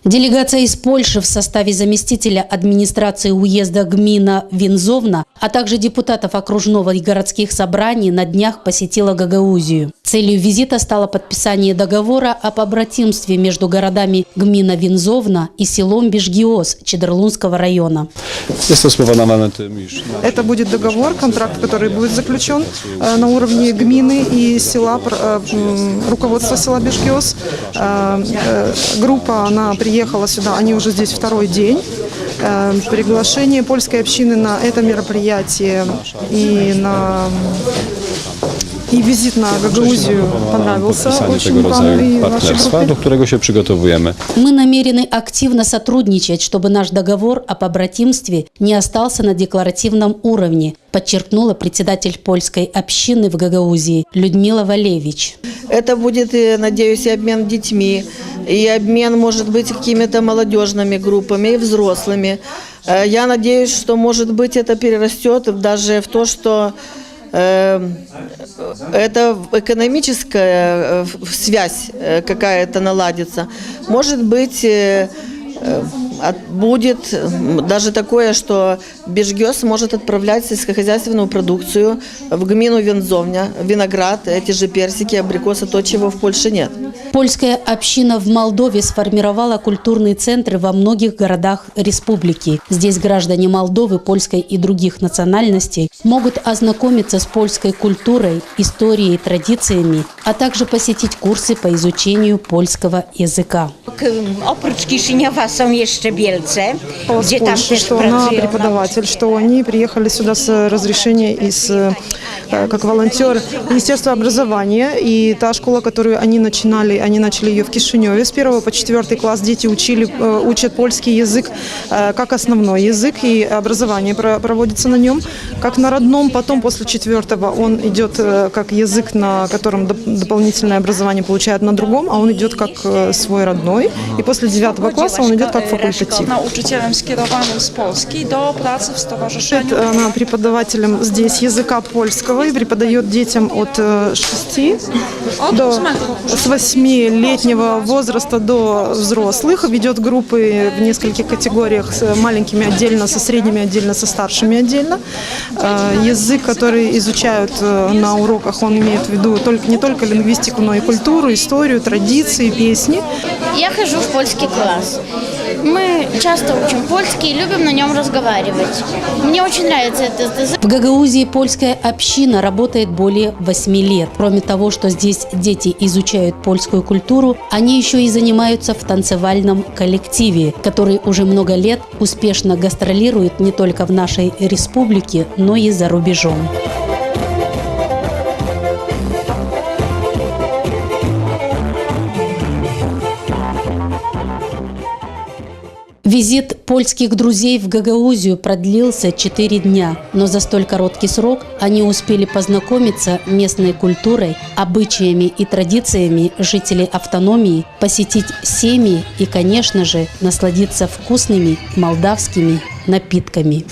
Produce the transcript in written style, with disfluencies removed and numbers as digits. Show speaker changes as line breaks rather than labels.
Делегация из Польши в составе заместителя администрации уезда Гмина Винзовна, а также депутатов окружного и городских собраний на днях посетила Гагаузию. Целью визита стало подписание договора о побратимстве между городами Гмина Винзовна и селом Бежгиоз Чедерлунского района.
Это будет договор, контракт, который будет заключен на уровне гмины и села, руководства села Бежгиоз. Группа, она приехала сюда, они уже здесь второй день. Приглашение польской общины на это мероприятие и визит на Гагаузию понравился очень вам и вашей группе.
Мы намерены активно сотрудничать, чтобы наш договор о побратимстве не остался на декларативном уровне, подчеркнула председатель польской общины в Гагаузии Людмила Валевич.
Это будет, надеюсь, и обмен детьми, и обмен, может быть, какими-то молодежными группами и взрослыми. Я надеюсь, что, может быть, это перерастет даже в то, что это экономическая связь какая-то наладится. Может быть, будет даже такое, что Бежгиоз может отправлять сельскохозяйственную продукцию в гмину Винзовня, виноград, эти же персики, абрикосы, то, чего в Польше нет.
Польская община в Молдове сформировала культурные центры во многих городах республики. Здесь граждане Молдовы, польской и других национальностей могут ознакомиться с польской культурой, историей, традициями, а также посетить курсы по изучению польского языка.
Oprócz Kiszyniowa są jeszcze Bielce,
где там что она преподаватель, что они приехали сюда с разрешения как волонтер Министерства образования. И та школа, которую они начали ее в Кишиневе. С 1 по 4 класс дети учат польский язык как основной язык, и образование проводится на нем как на родном. Потом после 4-го он идет как язык, на котором дополнительное образование получает на другом, а он идет как свой родной. И после 9 класса он идет как факультатив. Она преподавателем здесь языка польского и преподает детям от 6 до 8-летнего возраста до взрослых. Ведет группы в нескольких категориях, с маленькими отдельно, со средними отдельно, со старшими отдельно. Язык, который изучают на уроках, он имеет в виду не только лингвистику, но и культуру, историю, традиции, песни.
Я хожу в польский класс. Мы часто учим польский и любим на нем разговаривать. Мне очень нравится этот язык.
В Гагаузии польская община работает более 8 лет. Кроме того, что здесь дети изучают польскую культуру, они еще и занимаются в танцевальном коллективе, который уже много лет успешно гастролирует не только в нашей республике, но и за рубежом. Визит польских друзей в Гагаузию продлился 4 дня, но за столь короткий срок они успели познакомиться с местной культурой, обычаями и традициями жителей автономии, посетить семьи и, конечно же, насладиться вкусными молдавскими напитками.